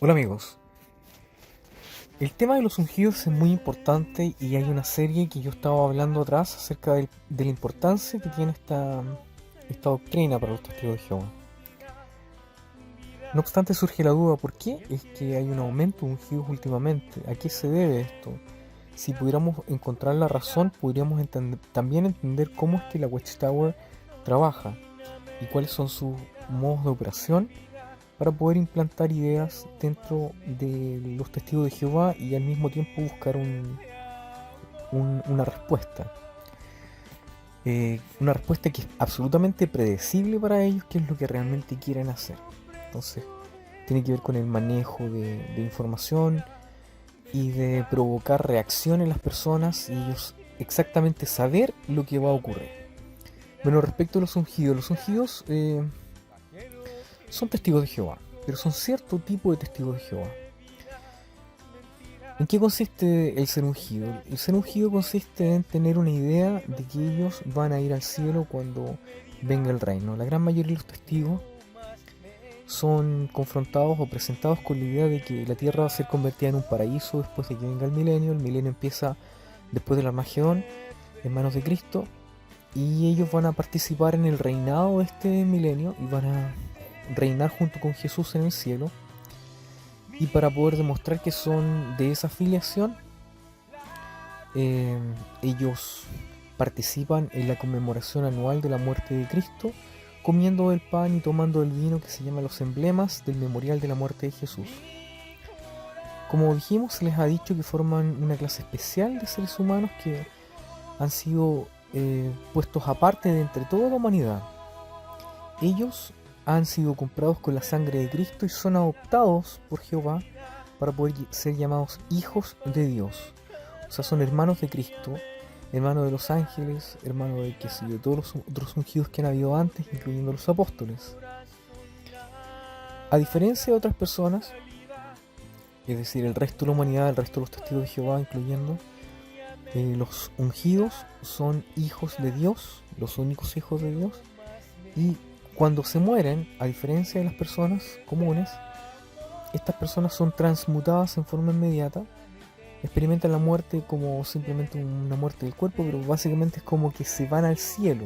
Hola amigos, el tema de los ungidos es muy importante y hay una serie que yo estaba hablando atrás acerca de la importancia que tiene esta doctrina para los testigos de Jehová. No obstante surge la duda, ¿por qué es que hay un aumento de ungidos últimamente? ¿A qué se debe esto? Si pudiéramos encontrar la razón, podríamos también entender cómo es que la Watchtower trabaja y cuáles son sus modos de operación para poder implantar ideas dentro de los testigos de Jehová y al mismo tiempo buscar una respuesta. Una respuesta que es absolutamente predecible para ellos, qué es lo que realmente quieren hacer. Entonces, tiene que ver con el manejo de información y de provocar reacción en las personas y ellos exactamente saber lo que va a ocurrir. Bueno, respecto a los ungidos son testigos de Jehová, pero son cierto tipo de testigos de Jehová. ¿En qué consiste el ser ungido? El ser ungido consiste en tener una idea de que ellos van a ir al cielo cuando venga el reino. La gran mayoría de los testigos son confrontados o presentados con la idea de que la tierra va a ser convertida en un paraíso después de que venga el milenio. El milenio empieza después del Armagedón en manos de Cristo y ellos van a participar en el reinado de este milenio y van a reinar junto con Jesús en el cielo. Y para poder demostrar que son de esa filiación, ellos participan en la conmemoración anual de la muerte de Cristo, comiendo el pan y tomando el vino que se llama los emblemas del memorial de la muerte de Jesús. Como dijimos, se les ha dicho que forman una clase especial de seres humanos que han sido puestos aparte de entre toda la humanidad. Ellos han sido comprados con la sangre de Cristo y son adoptados por Jehová para poder ser llamados hijos de Dios. O sea, son hermanos de Cristo, hermanos de los ángeles, hermanos de, qué sé yo, todos los otros ungidos que han habido antes, incluyendo los apóstoles. A diferencia de otras personas, es decir, el resto de la humanidad, el resto de los testigos de Jehová, incluyendo, los ungidos son hijos de Dios, los únicos hijos de Dios, y cuando se mueren, a diferencia de las personas comunes, estas personas son transmutadas en forma inmediata, experimentan la muerte como simplemente una muerte del cuerpo, pero básicamente es como que se van al cielo.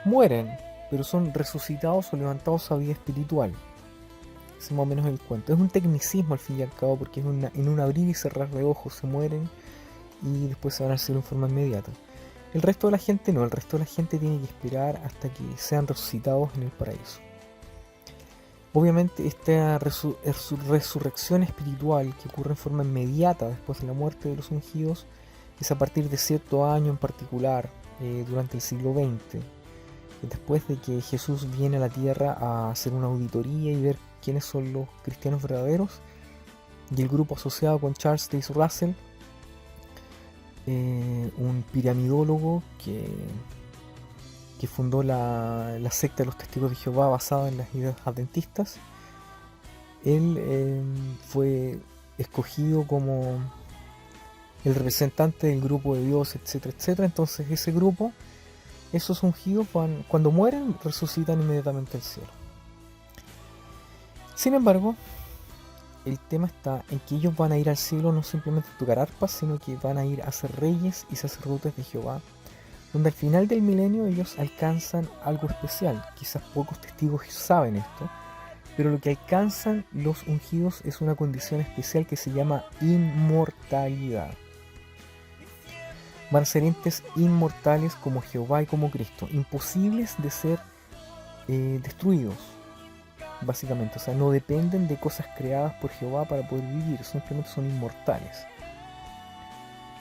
Mueren, pero son resucitados o levantados a vida espiritual. Ese es más o menos el cuento. Es un tecnicismo al fin y al cabo, porque es en un abrir y cerrar de ojos se mueren y después se van al cielo en forma inmediata. El resto de la gente no, el resto de la gente tiene que esperar hasta que sean resucitados en el paraíso. Obviamente esta resurrección espiritual que ocurre en forma inmediata después de la muerte de los ungidos es a partir de cierto año en particular, durante el siglo XX, después de que Jesús viene a la tierra a hacer una auditoría y ver quiénes son los cristianos verdaderos, y el grupo asociado con Charles Taze Russell, un piramidólogo que fundó la secta de los testigos de Jehová basada en las ideas adventistas. Él fue escogido como el representante del grupo de Dios, etcétera, etcétera. Entonces ese grupo, esos ungidos, cuando mueren, resucitan inmediatamente al cielo. Sin embargo, el tema está en que ellos van a ir al cielo no simplemente a tocar arpas, sino que van a ir a ser reyes y sacerdotes de Jehová, donde al final del milenio ellos alcanzan algo especial. Quizás pocos testigos saben esto, pero lo que alcanzan los ungidos es una condición especial que se llama inmortalidad. Van a ser entes inmortales como Jehová y como Cristo, imposibles de ser destruidos, básicamente. O sea, no dependen de cosas creadas por Jehová para poder vivir, simplemente son inmortales.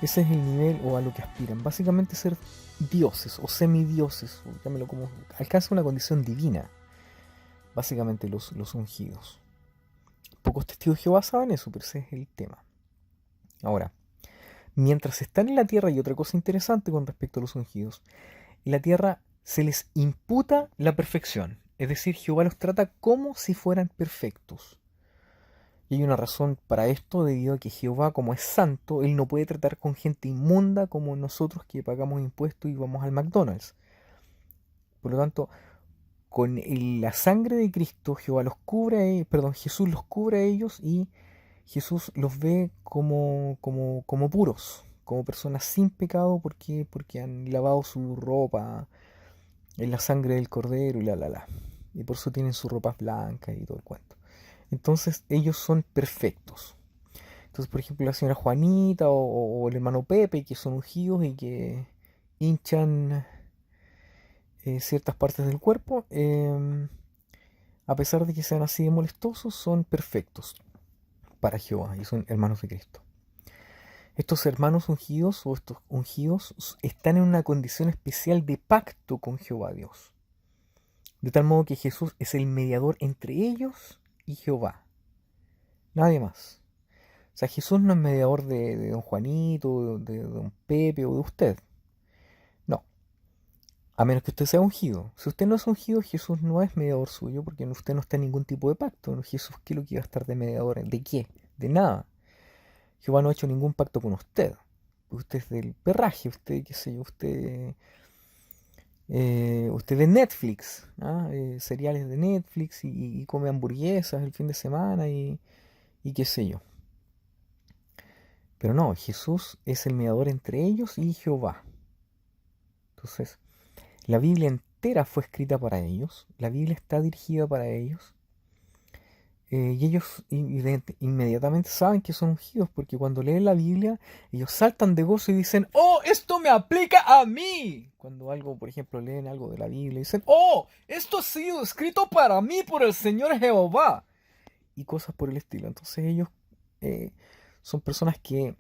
Ese es el nivel o a lo que aspiran. Básicamente ser dioses o semidioses, o llámelo como, alcanzan una condición divina. Básicamente los ungidos. Pocos testigos de Jehová saben eso, pero ese es el tema. Ahora, mientras están en la tierra, hay otra cosa interesante con respecto a los ungidos. En la tierra se les imputa la perfección. Es decir, Jehová los trata como si fueran perfectos. Y hay una razón para esto, debido a que Jehová, como es santo, él no puede tratar con gente inmunda como nosotros que pagamos impuestos y vamos al McDonald's. Por lo tanto, la sangre de Cristo, Jehová los cubre, perdón, Jesús los cubre a ellos y Jesús los ve como puros, como personas sin pecado porque han lavado su ropa en la sangre del cordero y la. Y por eso tienen sus ropas blancas y todo el cuento. Entonces ellos son perfectos. Entonces, por ejemplo, la señora Juanita o el hermano Pepe, que son ungidos y que hinchan ciertas partes del cuerpo, a pesar de que sean así de molestosos, son perfectos para Jehová y son hermanos de Cristo. Estos hermanos ungidos o estos ungidos están en una condición especial de pacto con Jehová Dios. De tal modo que Jesús es el mediador entre ellos y Jehová. Nadie más. O sea, Jesús no es mediador de don Juanito, de don Pepe o de usted. No. A menos que usted sea ungido. Si usted no es ungido, Jesús no es mediador suyo porque usted no está en ningún tipo de pacto. ¿No? Jesús, ¿qué es lo que iba a estar de mediador? ¿De qué? De nada. Jehová no ha hecho ningún pacto con usted. Usted es del perraje, usted, qué sé yo, usted ve Netflix, ¿ah? Cereales de Netflix y come hamburguesas el fin de semana y qué sé yo. Pero no, Jesús es el mediador entre ellos y Jehová. Entonces, la Biblia entera fue escrita para ellos, la Biblia está dirigida para ellos, y ellos inmediatamente saben que son ungidos, porque cuando leen la Biblia, ellos saltan de gozo y dicen, ¡oh, esto me aplica a mí! Cuando algo, por ejemplo, leen algo de la Biblia y dicen, ¡oh, esto ha sido escrito para mí por el Señor Jehová! Y cosas por el estilo. Entonces ellos son personas que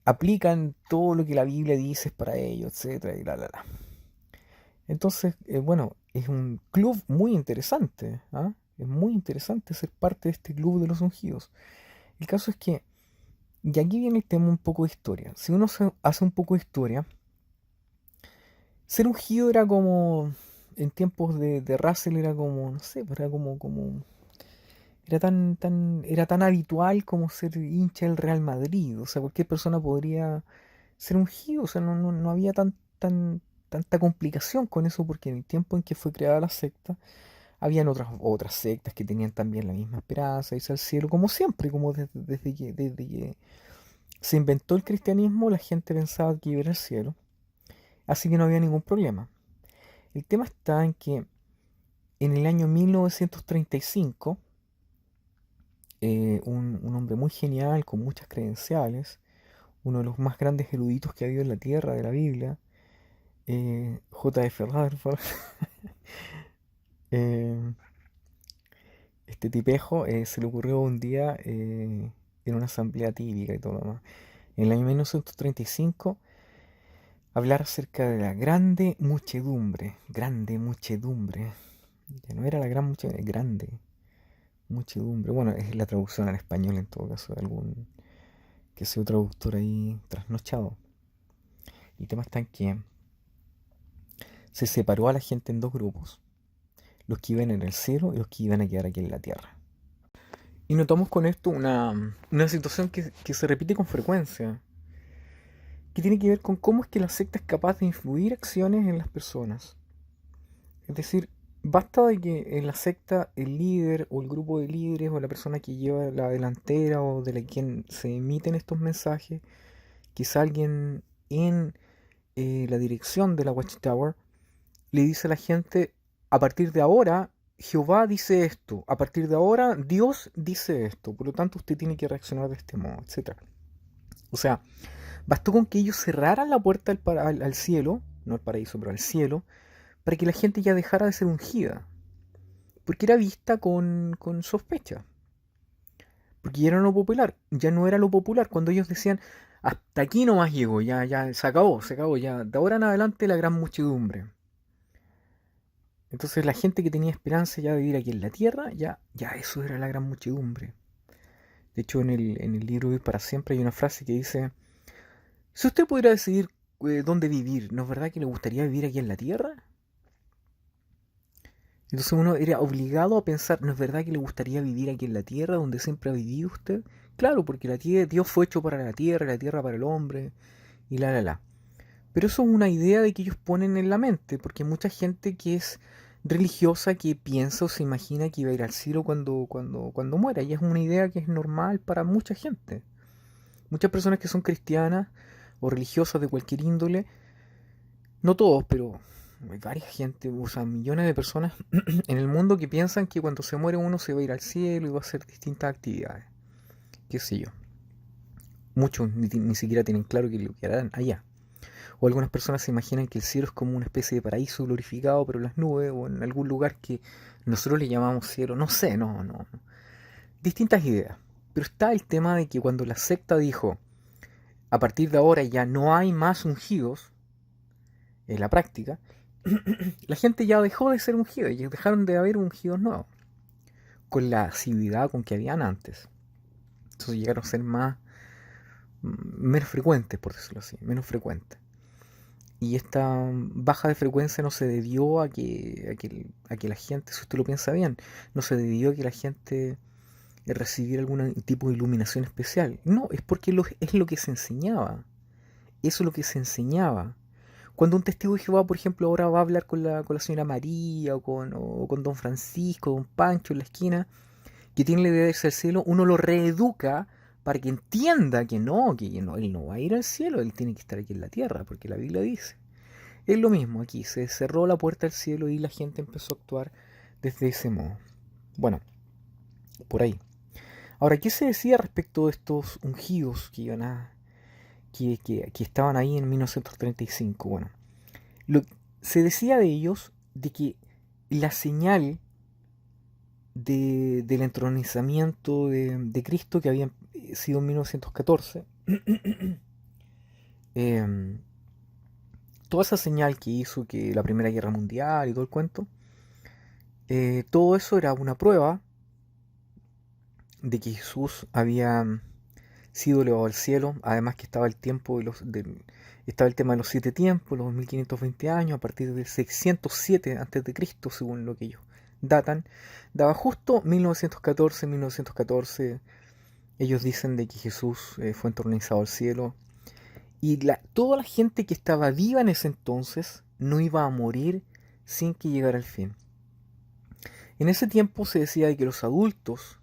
aplican todo lo que la Biblia dice para ellos, etcétera, y la. Entonces, bueno, es un club muy interesante, ¿ah? Es muy interesante ser parte de este club de los ungidos. El caso es que, y aquí viene el tema un poco de historia. Si uno hace un poco de historia, ser ungido era como, en tiempos de Russell era como, no sé, era tan habitual como ser hincha del Real Madrid. O sea, cualquier persona podría ser ungido. O sea, no había tanta complicación con eso porque en el tiempo en que fue creada la secta, habían otras sectas que tenían también la misma esperanza, irse al cielo, como siempre, como desde que se inventó el cristianismo, la gente pensaba que iba a ir al cielo, así que no había ningún problema. El tema está en que en el año 1935, un hombre muy genial, con muchas credenciales, uno de los más grandes eruditos que ha habido en la tierra de la Biblia, J.F. Rutherford, este tipejo se le ocurrió un día en una asamblea típica y todo lo demás, en el año 1935, hablar acerca de la grande muchedumbre, que no era la gran muchedumbre, grande muchedumbre. Bueno, es la traducción al español en todo caso de algún que sea un traductor ahí trasnochado. El tema está en que se separó a la gente en dos grupos, los que iban en el cielo y los que iban a quedar aquí en la tierra. Y notamos con esto una situación que se repite con frecuencia, que tiene que ver con cómo es que la secta es capaz de influir acciones en las personas. Es decir, basta de que en la secta el líder o el grupo de líderes o la persona que lleva la delantera o de la quien se emiten estos mensajes, quizá alguien en la dirección de la Watchtower le dice a la gente, a partir de ahora Jehová dice esto, a partir de ahora Dios dice esto, por lo tanto usted tiene que reaccionar de este modo, etc. O sea, bastó con que ellos cerraran la puerta al cielo, no al paraíso, pero al cielo, para que la gente ya dejara de ser ungida, porque era vista con sospecha, porque ya era lo popular, ya no era lo popular, cuando ellos decían, hasta aquí nomás llegó, ya se acabó, ya, de ahora en adelante la gran muchedumbre. Entonces la gente que tenía esperanza ya de vivir aquí en la tierra, ya eso era la gran muchedumbre. De hecho, en el libro Vivir para Siempre hay una frase que dice, si usted pudiera decidir dónde vivir, ¿no es verdad que le gustaría vivir aquí en la tierra? Entonces uno era obligado a pensar, ¿no es verdad que le gustaría vivir aquí en la tierra donde siempre ha vivido usted? Claro, porque Dios fue hecho para la tierra para el hombre, y la. Pero eso es una idea de que ellos ponen en la mente, porque hay mucha gente que es religiosa que piensa o se imagina que iba a ir al cielo cuando muera. Y es una idea que es normal para mucha gente. Muchas personas que son cristianas o religiosas de cualquier índole, no todos, pero hay varias gente, o sea, millones de personas en el mundo que piensan que cuando se muere uno se va a ir al cielo y va a hacer distintas actividades. Qué sé yo. Muchos ni siquiera tienen claro que lo que harán allá. O algunas personas se imaginan que el cielo es como una especie de paraíso glorificado, pero en las nubes o en algún lugar que nosotros le llamamos cielo. No sé, no. Distintas ideas. Pero está el tema de que cuando la secta dijo, a partir de ahora ya no hay más ungidos, en la práctica, la gente ya dejó de ser ungida y dejaron de haber ungidos nuevos, con la asiduidad con que habían antes. Entonces llegaron a ser menos frecuentes, por decirlo así, menos frecuentes. Y esta baja de frecuencia no se debió a que la gente, si usted lo piensa bien, no se debió a que la gente recibiera algún tipo de iluminación especial. No, es porque es lo que se enseñaba. Eso es lo que se enseñaba. Cuando un testigo de Jehová, por ejemplo, ahora va a hablar con la señora María o con don Francisco, don Pancho en la esquina, que tiene la idea de irse al cielo, uno lo reeduca para que entienda que no, él no va a ir al cielo, él tiene que estar aquí en la tierra, porque la Biblia dice. Es lo mismo aquí, se cerró la puerta al cielo y la gente empezó a actuar desde ese modo. Bueno, por ahí. Ahora, ¿qué se decía respecto de estos ungidos que iban que estaban ahí en 1935? Bueno, lo, se decía de ellos de que la señal del entronizamiento de Cristo, que había sido en 1914, eh, toda esa señal que hizo que la Primera Guerra Mundial y todo el cuento, todo eso era una prueba de que Jesús había sido elevado al cielo, además que estaba el tiempo estaba el tema de los 7 tiempos, los 2520 años, a partir del 607 a.C., según lo que ellos datan, daba justo 1914. Ellos dicen de que Jesús fue entronizado al cielo y toda la gente que estaba viva en ese entonces no iba a morir sin que llegara el fin. En ese tiempo se decía de que los adultos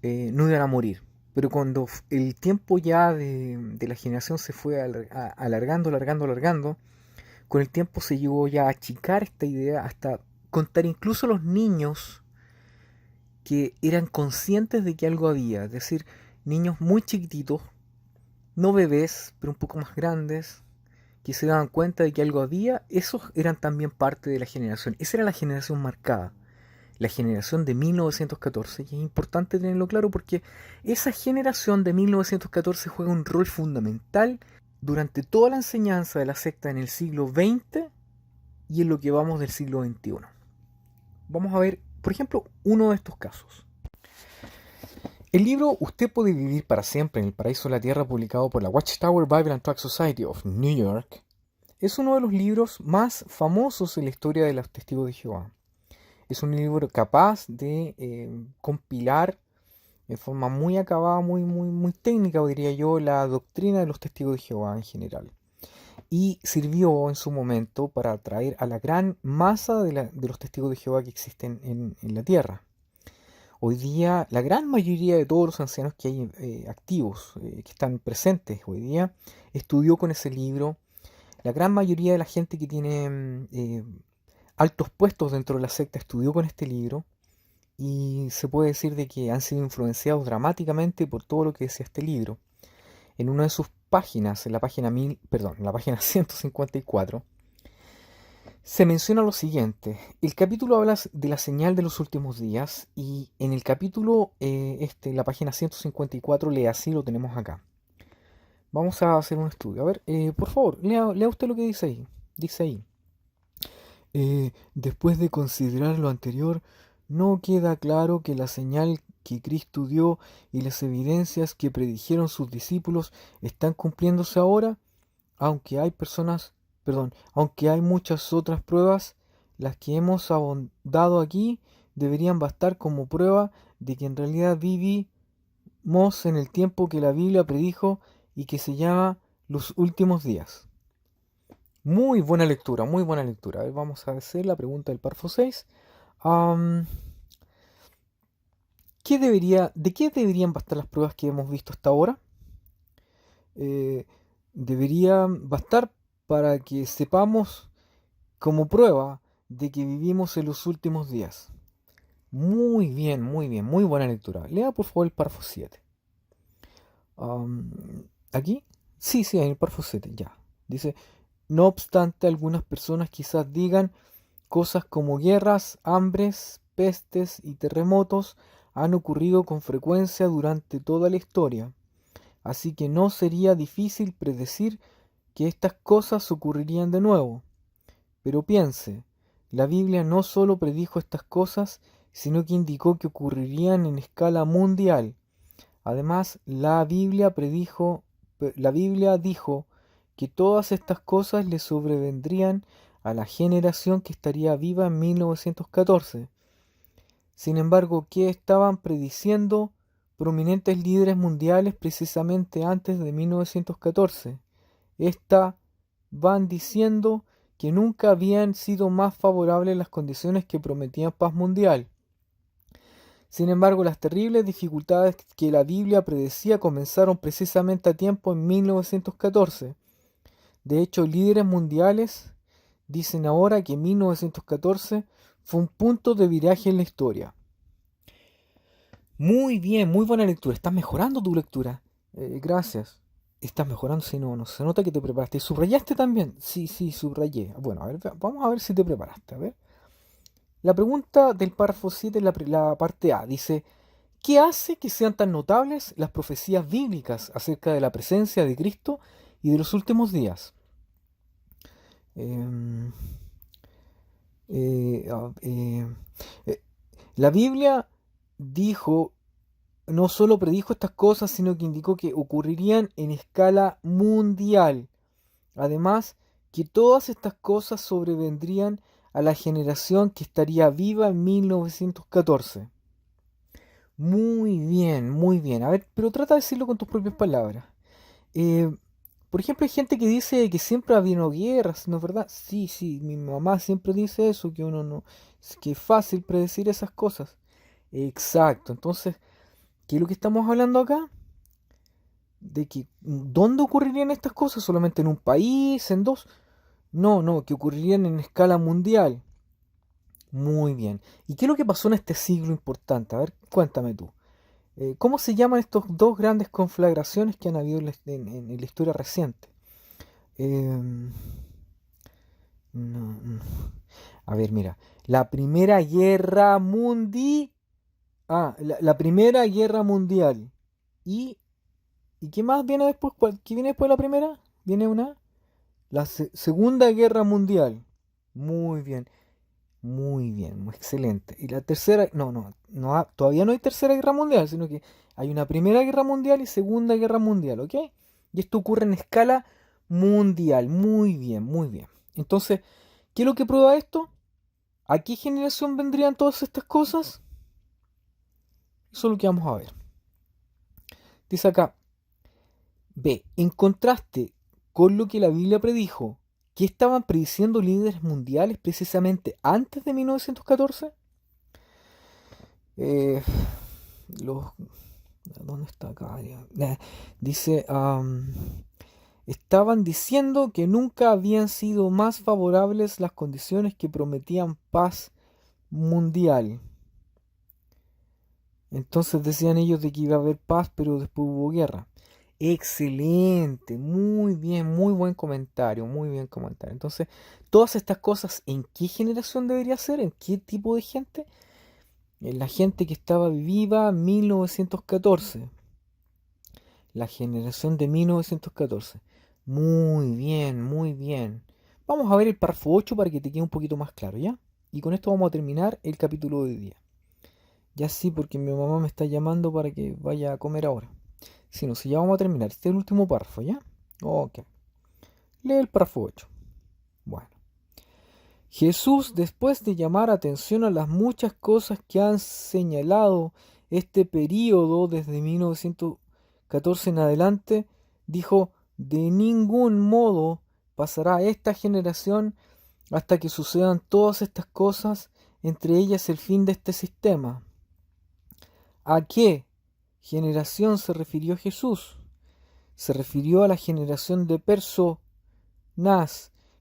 no iban a morir. Pero cuando el tiempo ya de la generación se fue alargando, con el tiempo se llegó ya a achicar esta idea hasta contar incluso a los niños que eran conscientes de que algo había. Es decir, niños muy chiquititos, no bebés, pero un poco más grandes, que se daban cuenta de que algo había. Esos eran también parte de la generación. Esa era la generación marcada. La generación de 1914, y es importante tenerlo claro porque esa generación de 1914 juega un rol fundamental durante toda la enseñanza de la secta en el siglo XX y en lo que vamos del siglo XXI. Vamos a ver, por ejemplo, uno de estos casos. El libro Usted puede vivir para siempre en el paraíso de la tierra, publicado por la Watchtower Bible and Tract Society of New York, es uno de los libros más famosos en la historia de los testigos de Jehová. Es un libro capaz de compilar de forma muy acabada, muy técnica, diría yo, la doctrina de los testigos de Jehová en general. Y sirvió en su momento para atraer a la gran masa de los testigos de Jehová que existen en la tierra. Hoy día, la gran mayoría de todos los ancianos que hay activos, que están presentes hoy día, estudió con ese libro. La gran mayoría de la gente que tiene altos puestos dentro de la secta estudió con este libro y se puede decir de que han sido influenciados dramáticamente por todo lo que decía este libro. En una de sus páginas, en la página 154, se menciona lo siguiente. El capítulo habla de la señal de los últimos días y en el capítulo, la página 154, lee así, lo tenemos acá. Vamos a hacer un estudio. A ver, por favor, lea usted lo que dice ahí. Dice ahí. Después de considerar lo anterior, no queda claro que la señal que Cristo dio y las evidencias que predijeron sus discípulos están cumpliéndose ahora, aunque hay muchas otras pruebas, las que hemos abordado aquí deberían bastar como prueba de que en realidad vivimos en el tiempo que la Biblia predijo y que se llama los últimos días. Muy buena lectura, muy buena lectura. A ver, vamos a hacer la pregunta del párrafo 6. Am, ¿De qué deberían bastar las pruebas que hemos visto hasta ahora? Eh, Deberían bastar para que sepamos como prueba de que vivimos en los últimos días. Muy bien, muy buena lectura. Lea por favor el párrafo 7. ¿Aquí? Sí, sí, en el párrafo 7, ya. Dice, no obstante, algunas personas quizás digan cosas como guerras, hambres, pestes y terremotos han ocurrido con frecuencia durante toda la historia, así que no sería difícil predecir que estas cosas ocurrirían de nuevo. Pero piense, la Biblia no solo predijo estas cosas, sino que indicó que ocurrirían en escala mundial. Además, la Biblia dijo que todas estas cosas le sobrevendrían a la generación que estaría viva en 1914. Sin embargo, ¿qué estaban prediciendo prominentes líderes mundiales precisamente antes de 1914? Van diciendo que nunca habían sido más favorables las condiciones que prometían paz mundial. Sin embargo, las terribles dificultades que la Biblia predecía comenzaron precisamente a tiempo en 1914. De hecho, líderes mundiales dicen ahora que 1914 fue un punto de viraje en la historia. Muy bien, muy buena lectura. Estás mejorando tu lectura. Gracias. Estás mejorando, si no, no se nota que te preparaste. ¿Y subrayaste también? Sí, sí, subrayé. Bueno, a ver, vamos a ver si te preparaste. A ver. La pregunta del párrafo 7, la parte A, dice, ¿qué hace que sean tan notables las profecías bíblicas acerca de la presencia de Cristo y de los últimos días? Em, eh, ah, eh, eh, la Biblia dijo, no solo predijo estas cosas, sino que indicó que ocurrirían en escala mundial. Además, que todas estas cosas sobrevendrían a la generación que estaría viva en 1914. Muy bien, muy bien. A ver, pero trata de decirlo con tus propias palabras. Eh, por ejemplo, hay gente que dice que siempre ha habido guerras, ¿no es verdad? Sí, sí, mi mamá siempre dice eso, que uno no, que es fácil predecir esas cosas. Exacto, entonces, ¿qué es lo que estamos hablando acá? De que, ¿dónde ocurrirían estas cosas? ¿Solamente en un país, en dos? No, no, que ocurrirían en escala mundial. Muy bien. ¿Y qué es lo que pasó en este siglo importante? A ver, cuéntame tú. ¿Cómo se llaman estos dos grandes conflagraciones que han habido en la historia reciente? Em, no, no. A ver, mira. La Primera Guerra Mundial. Ah, la Primera Guerra Mundial. ¿Y, ¿y qué más viene después? ¿Qué viene después de la primera? Viene una. La Segunda Guerra Mundial. Muy bien. Muy bien, muy excelente. Y la tercera, no, no, no todavía no hay tercera guerra mundial, sino que hay una primera guerra mundial y segunda guerra mundial, ¿ok? Y esto ocurre en escala mundial. Muy bien, muy bien. Entonces, ¿qué es lo que prueba esto? ¿A qué generación vendrían todas estas cosas? Eso es lo que vamos a ver. Dice acá, B, en contraste con lo que la Biblia predijo, ¿qué estaban prediciendo líderes mundiales precisamente antes de 1914? Eh, los ¿Dónde está acá? Dice, estaban diciendo que nunca habían sido más favorables las condiciones que prometían paz mundial. Entonces decían ellos de que iba a haber paz, pero después hubo guerra. Excelente, muy bien, muy buen comentario, muy bien comentario. Entonces, todas estas cosas, ¿en qué generación debería ser? ¿En qué tipo de gente? En la gente que estaba viva en 1914. La generación de 1914. Muy bien, muy bien. Vamos a ver el párrafo 8 para que te quede un poquito más claro, ¿ya? Y con esto vamos a terminar el capítulo de hoy día. Ya sí, porque mi mamá me está llamando para que vaya a comer ahora. Si no, si ya vamos a terminar. Este es el último párrafo, ¿ya? Ok. Lee el párrafo 8. Bueno. Jesús, después de llamar atención a las muchas cosas que han señalado este período desde 1914 en adelante, dijo, de ningún modo pasará esta generación hasta que sucedan todas estas cosas, entre ellas el fin de este sistema. ¿A qué generación se refirió Jesús? Se refirió a la generación de personas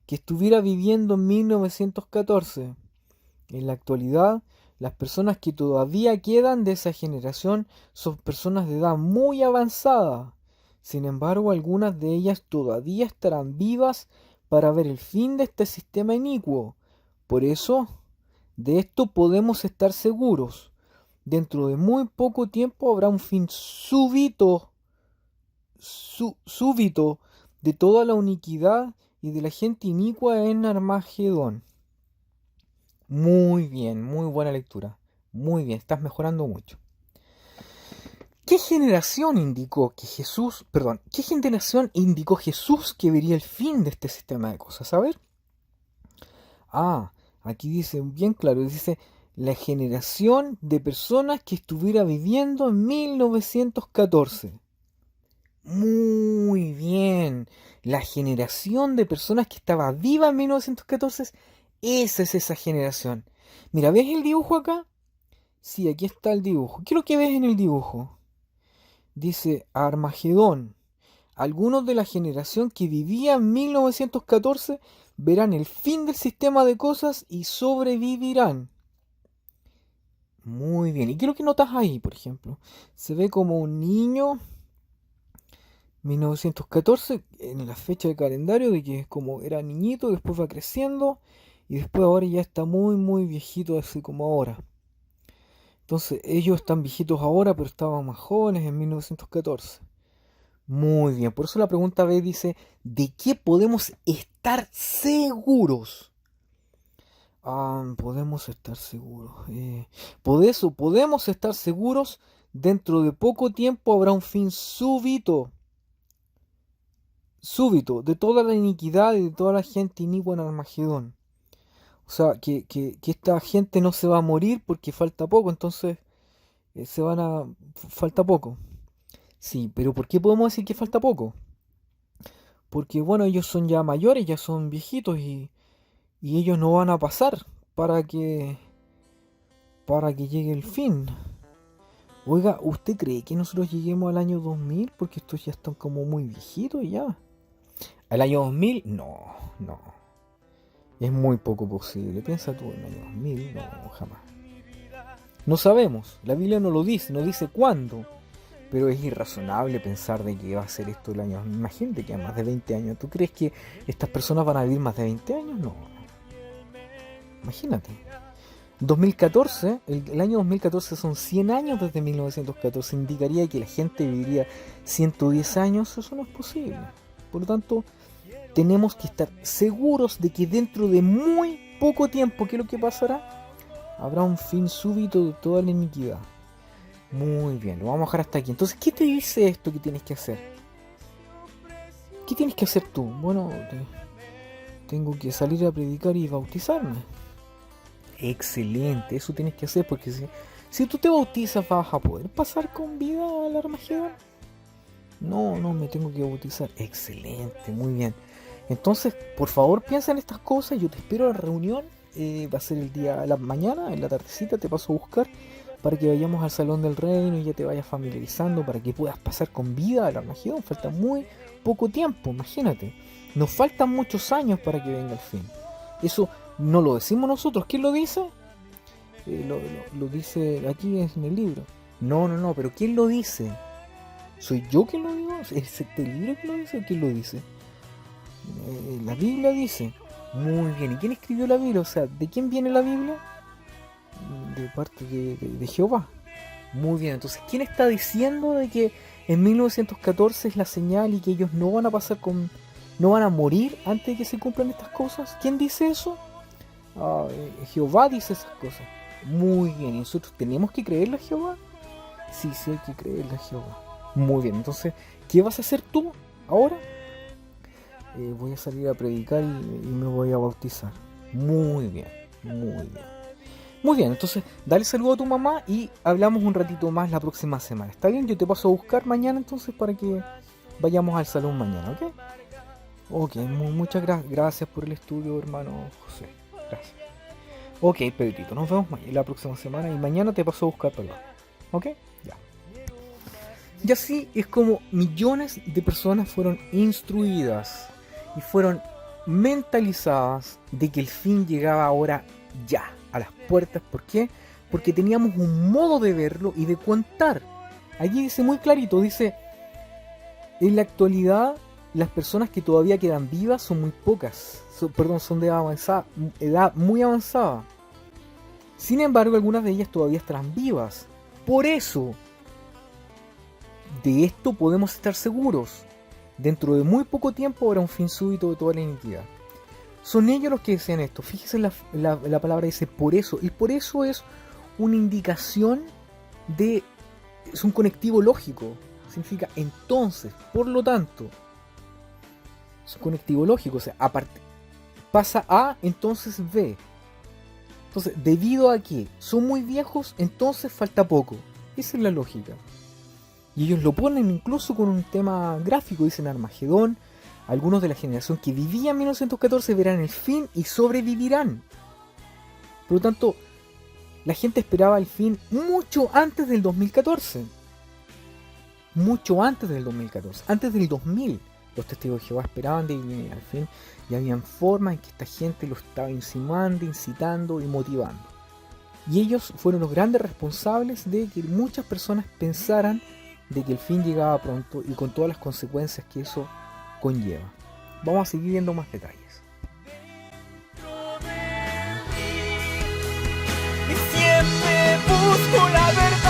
que estuviera viviendo en 1914. En la actualidad, las personas que todavía quedan de esa generación son personas de edad muy avanzada. Sin embargo, algunas de ellas todavía estarán vivas para ver el fin de este sistema inicuo. Por eso, de esto podemos estar seguros. Dentro de muy poco tiempo habrá un fin súbito de toda la iniquidad y de la gente inicua en Armagedón. Muy bien, muy buena lectura. Muy bien, estás mejorando mucho. ¿Qué generación indicó Jesús que vería el fin de este sistema de cosas? A ver. Aquí dice bien claro, dice la generación de personas que estuviera viviendo en 1914. Muy bien. La generación de personas que estaba viva en 1914, esa es esa generación. Mira, ¿ves el dibujo acá? Sí, aquí está el dibujo. ¿Qué es lo que ves en el dibujo? Dice Armagedón. Algunos de la generación que vivía en 1914 verán el fin del sistema de cosas y sobrevivirán. Muy bien. ¿Y qué es lo que notas ahí, por ejemplo? Se ve como un niño, 1914, en la fecha de calendario de que es como era niñito, después va creciendo y después ahora ya está muy, muy viejito, así como ahora. Entonces, ellos están viejitos ahora, pero estaban más jóvenes en 1914. Muy bien, por eso la pregunta B dice, ¿de qué podemos estar seguros? Podemos estar seguros. Por eso, podemos estar seguros, dentro de poco tiempo habrá un fin súbito de toda la iniquidad y de toda la gente inicua en Armagedón. O sea, que esta gente no se va a morir porque falta poco, entonces falta poco. Sí, pero ¿por qué podemos decir que falta poco? Porque bueno, ellos son ya mayores, ya son viejitos y ellos no van a pasar para que llegue el fin. Oiga, ¿usted cree que nosotros lleguemos al año 2000? Porque estos ya están como muy viejitos ya. ¿Al año 2000? No. Es muy poco posible. Piensa tú, en el año 2000, no, jamás. No sabemos, la Biblia no lo dice, no dice cuándo. Pero es irrazonable pensar de que va a ser esto el año. Imagínate que a más de 20 años. ¿Tú crees que estas personas van a vivir más de 20 años? No. Imagínate. 2014, el año 2014 son 100 años desde 1914. Indicaría que la gente viviría 110 años. Eso no es posible. Por lo tanto, tenemos que estar seguros de que dentro de muy poco tiempo, ¿qué es lo que pasará? Habrá un fin súbito de toda la iniquidad. Muy bien, lo vamos a dejar hasta aquí. Entonces, ¿qué te dice esto que tienes que hacer? ¿Qué tienes que hacer tú? Bueno, tengo que salir a predicar y bautizarme. Excelente, eso tienes que hacer porque si tú te bautizas vas a poder pasar con vida al Armagedón. No, me tengo que bautizar. Excelente, muy bien. Entonces, por favor, piensa en estas cosas. Yo te espero a la reunión. Va a ser el día, la mañana, en la tardecita, te paso a buscar para que vayamos al Salón del Reino y ya te vayas familiarizando para que puedas pasar con vida al Armagedón. Falta muy poco tiempo, imagínate. Nos faltan muchos años para que venga el fin. Eso no lo decimos nosotros. ¿Quién lo dice? Lo dice aquí en el libro. No, pero ¿quién lo dice? ¿Soy yo quien lo digo? ¿Es este libro que lo dice o quién lo dice? La Biblia dice. Muy bien, ¿y quién escribió la Biblia? O sea, ¿de quién viene la Biblia? De parte de Jehová. Muy bien, entonces, ¿quién está diciendo de que en 1914 es la señal y que ellos no van a no van a morir antes de que se cumplan estas cosas? ¿Quién dice eso? Jehová dice esas cosas. Muy bien, ¿y nosotros tenemos que creerle a Jehová? Sí, hay que creerle a Jehová. Muy bien, entonces, ¿qué vas a hacer tú ahora? Voy a salir a predicar y me voy a bautizar. Muy bien. Muy bien, entonces dale saludo a tu mamá y hablamos un ratito más la próxima semana. ¿Está bien? Yo te paso a buscar mañana entonces para que vayamos al salón mañana, ¿ok? Ok, muchas gracias por el estudio, hermano José. Gracias. Ok, Pedrito, nos vemos la próxima semana y mañana te paso a buscar perdón. Ok, ya. Y así es como millones de personas fueron instruidas y fueron mentalizadas de que el fin llegaba ahora ya, a las puertas. ¿Por qué? Porque teníamos un modo de verlo y de contar. Allí dice muy clarito, dice, en la actualidad las personas que todavía quedan vivas son muy pocas, son de edad muy avanzada. Sin embargo, algunas de ellas todavía estarán vivas. Por eso, de esto podemos estar seguros. Dentro de muy poco tiempo habrá un fin súbito de toda la iniquidad. Son ellos los que desean esto. Fíjese la palabra dice por eso. Y por eso es una indicación de... es un conectivo lógico. Significa entonces, por lo tanto. Es un conectivo lógico. O sea, pasa A, entonces B. Entonces, debido a que son muy viejos, entonces falta poco. Esa es la lógica. Y ellos lo ponen incluso con un tema gráfico. Dicen Armagedón. Algunos de la generación que vivía en 1914 verán el fin y sobrevivirán. Por lo tanto, la gente esperaba el fin mucho antes del 2014. Mucho antes del 2014. Antes del 2000. Los testigos de Jehová esperaban de vivir al fin. Y habían formas en que esta gente lo estaba insinuando, incitando y motivando. Y ellos fueron los grandes responsables de que muchas personas pensaran de que el fin llegaba pronto y con todas las consecuencias que eso conlleva. Vamos a seguir viendo más detalles. Y siempre busco la verdad.